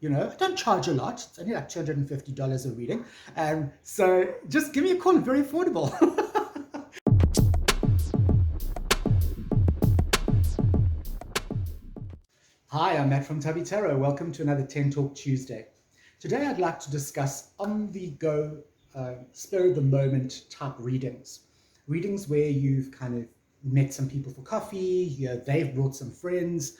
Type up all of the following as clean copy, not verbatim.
I don't charge a lot. It's only like $250 a reading. So just give me a call, very affordable. Hi, I'm Matt from Tubby Tarot. Welcome to another 10 Talk Tuesday. Today I'd like to discuss on-the-go, spur-of-the-moment type readings. Readings where you've kind of met some people for coffee, they've brought some friends,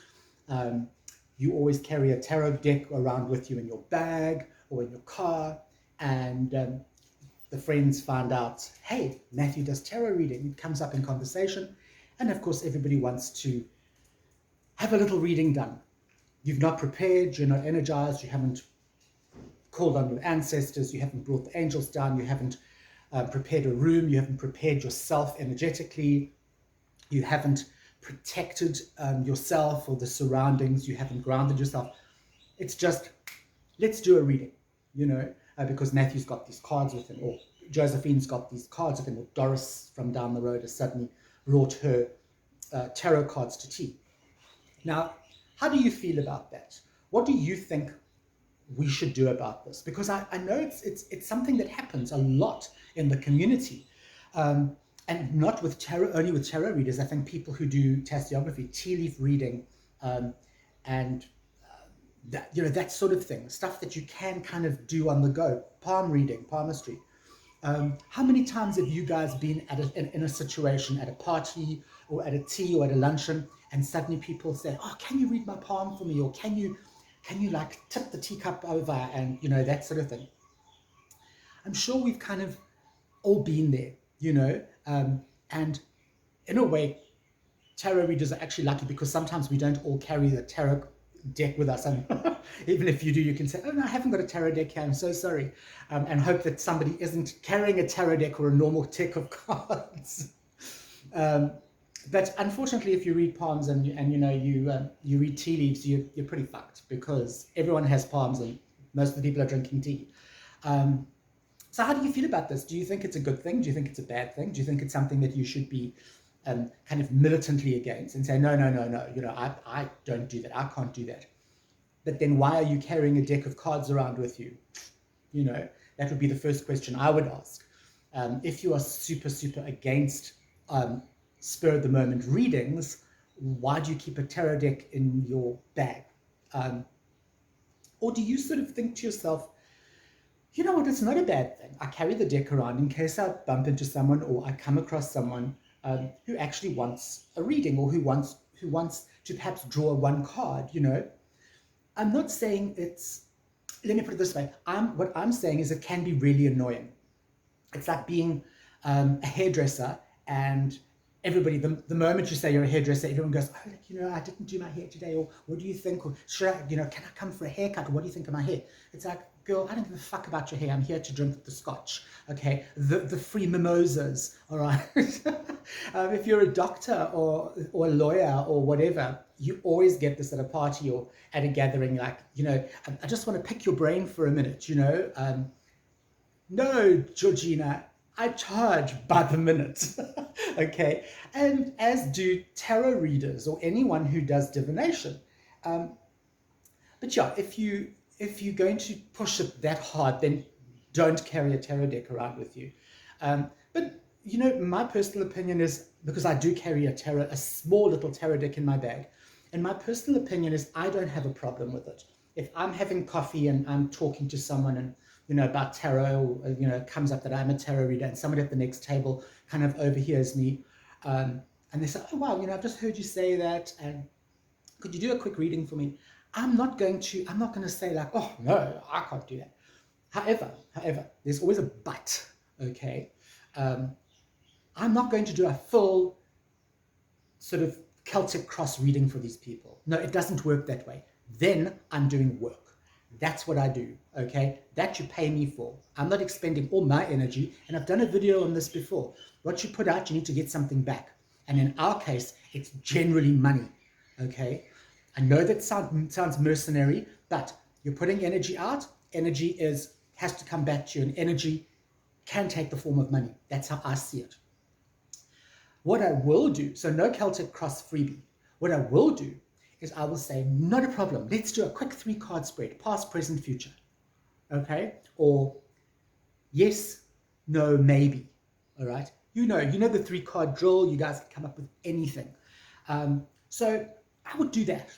you always carry a tarot deck around with you in your bag or in your car, and the friends find out, hey, Matthew does tarot reading. It comes up in conversation, and of course everybody wants to have a little reading done. You've not prepared, you're not energized, you haven't called on your ancestors, you haven't brought the angels down, you haven't prepared a room, you haven't prepared yourself energetically, you haven't protected yourself or the surroundings, you haven't grounded yourself. It's just, let's do a reading, because Matthew's got these cards with him, or Josephine's got these cards with him, or Doris from down the road has suddenly brought her tarot cards to tea. Now, how do you feel about that? What do you think we should do about this? Because I know it's something that happens a lot in the community, and not with tarot, only with tarot readers. I think people who do tasseography, tea leaf reading, and that sort of thing, stuff that you can kind of do on the go, palm reading, palmistry. How many times have you guys been in a situation at a party or at a tea or at a luncheon, and suddenly people say, oh, can you read my palm for me? Or can you like tip the teacup over, and that sort of thing. I'm sure we've kind of all been there, and in a way, tarot readers are actually lucky, because sometimes we don't all carry the tarot deck with us, and even if you do, you can say, oh no, I haven't got a tarot deck here, I'm so sorry, and hope that somebody isn't carrying a tarot deck or a normal deck of cards. But unfortunately, if you read palms and you read tea leaves, you're pretty fucked, because everyone has palms and most of the people are drinking tea. So how do you feel about this? Do you think it's a good thing? Do you think it's a bad thing? Do you think it's something that you should be kind of militantly against and say, no, I don't do that, I can't do that? But then why are you carrying a deck of cards around with you? That would be the first question I would ask. If you are super, super against spur-of-the-moment readings, why do you keep a tarot deck in your bag? Or do you sort of think to yourself, you know what, it's not a bad thing. I carry the deck around in case I bump into someone or I come across someone who actually wants a reading, or who wants to perhaps draw one card, I'm not saying it's, let me put it this way, what I'm saying is it can be really annoying. It's like being a hairdresser, and everybody, the moment you say you're a hairdresser, everyone goes, oh, I didn't do my hair today, or what do you think, or should I, can I come for a haircut, or what do you think of my hair? It's like, girl, I don't give a fuck about your hair. I'm here to drink the scotch, okay? The free mimosas, all right? If you're a doctor or a lawyer or whatever, you always get this at a party or at a gathering, like, I just want to pick your brain for a minute, no, Georgina, I charge by the minute, okay? And as do tarot readers or anyone who does divination. But yeah, if you're going to push it that hard, then don't carry a tarot deck around with you. But my personal opinion is, because I do carry a small little tarot deck in my bag, and my personal opinion is I don't have a problem with it. If I'm having coffee and I'm talking to someone and about tarot, or it comes up that I'm a tarot reader, and somebody at the next table kind of overhears me, and they say, oh wow, I've just heard you say that, and could you do a quick reading for me? I'm not going to say like, oh no, I can't do that. However, there's always a but, okay? I'm not going to do a full sort of Celtic cross reading for these people. No, it doesn't work that way. Then I'm doing work. That's what I do, okay? That you pay me for. I'm not expending all my energy, and I've done a video on this before. What you put out, you need to get something back. And in our case, it's generally money, okay? I know that sounds mercenary, but you're putting energy out. Energy has to come back to you, and energy can take the form of money. That's how I see it. What I will do, so no Celtic cross freebie. What I will do is I will say, not a problem. Let's do a quick 3-card spread, past, present, future. Okay? Or yes, no, maybe. All right? You know the 3-card drill. You guys can come up with anything. So I would do that,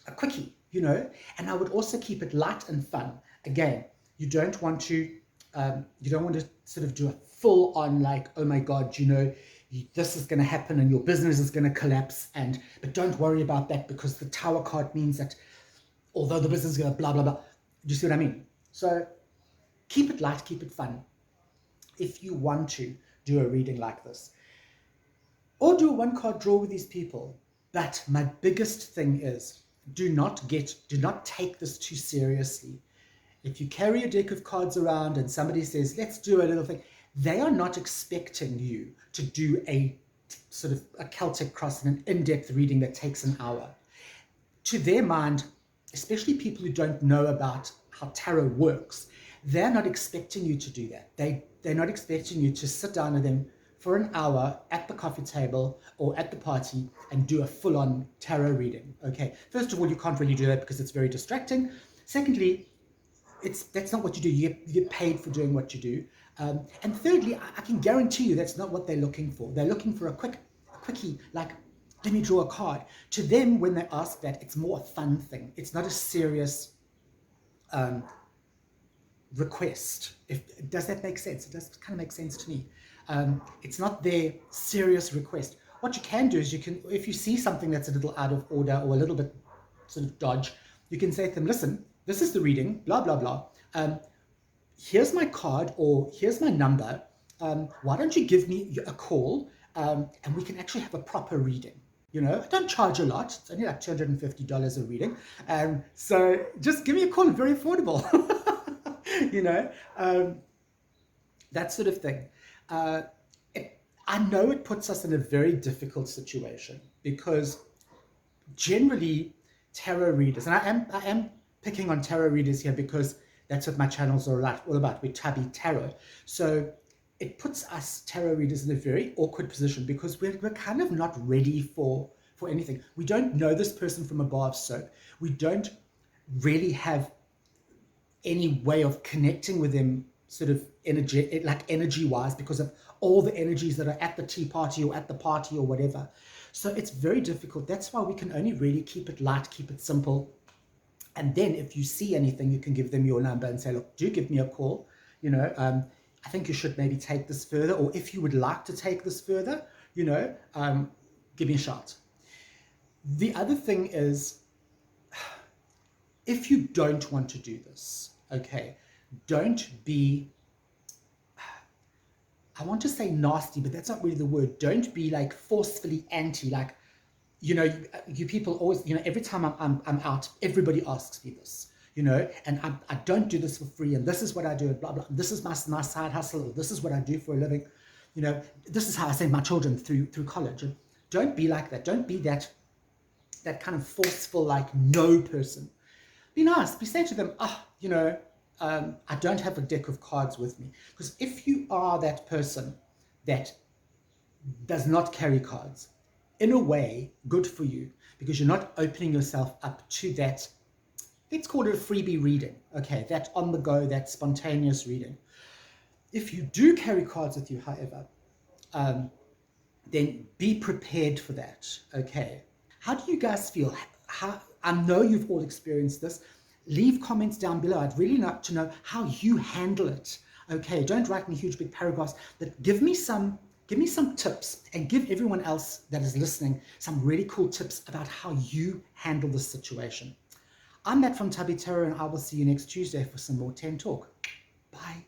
a quickie, and I would also keep it light and fun. Again, you don't want to sort of do a full on like, oh my God, this is going to happen and your business is going to collapse. But don't worry about that, because the Tower card means that although the business is going to blah, blah, blah. Do you see what I mean? So keep it light, keep it fun. If you want to do a reading like this, or do a 1-card draw with these people. But my biggest thing is, do not take this too seriously. If you carry a deck of cards around and somebody says, let's do a little thing, they are not expecting you to do a sort of a Celtic cross and an in-depth reading that takes an hour. To their mind, especially people who don't know about how tarot works, they're not expecting you to do that. They're not expecting you to sit down with them for an hour at the coffee table or at the party and do a full-on tarot reading. Okay, first of all, you can't really do that because it's very distracting. Secondly, that's not what you do. You get paid for doing what you do. And thirdly, I can guarantee you that's not what they're looking for. They're looking for a quickie, like, let me draw a card. To them, when they ask that, it's more a fun thing. It's not a serious request. Does that make sense? It does kind of make sense to me. It's not their serious request. What you can do is if you see something that's a little out of order or a little bit sort of dodge, you can say to them, listen, this is the reading, blah, blah, blah. Here's my card, or here's my number. Why don't you give me a call and we can actually have a proper reading? I don't charge a lot. It's only like $250 a reading. So just give me a call. It's very affordable. That sort of thing. I know it puts us in a very difficult situation, because generally tarot readers, and I am picking on tarot readers here because that's what my channels are all about. We're Tubby Tarot. So it puts us tarot readers in a very awkward position, because we're kind of not ready for anything. We don't know this person from a bar of soap. We don't really have any way of connecting with them sort of energy wise, because of all the energies that are at the tea party or at the party or whatever. So it's very difficult. That's why we can only really keep it light, keep it simple. And then if you see anything, you can give them your number and say, look, do give me a call. I think you should maybe take this further, or if you would like to take this further, give me a shout. The other thing is, if you don't want to do this, okay, don't be, I want to say nasty, but that's not really the word. Don't be like forcefully anti, like, you people always, every time I'm out, everybody asks me this, and I don't do this for free, and this is what I do, and blah, blah. This is my side hustle, or this is what I do for a living. This is how I send my children through college. And don't be like that. Don't be that kind of forceful, like, no person. Be nice. Be say to them, I don't have a deck of cards with me. Because if you are that person that does not carry cards, in a way, good for you, because you're not opening yourself up to that, let's call it a freebie reading, okay, that on the go, that spontaneous reading. If you do carry cards with you, however, then be prepared for that, okay? How do you guys feel? I know you've all experienced this. Leave comments down below. I'd really like to know how you handle it, okay? Don't write me huge big paragraphs, but give me some tips, and give everyone else that is listening some really cool tips about how you handle this situation. I'm Matt from Tubby Tarot, and I will see you next Tuesday for some more 10 Talk. Bye.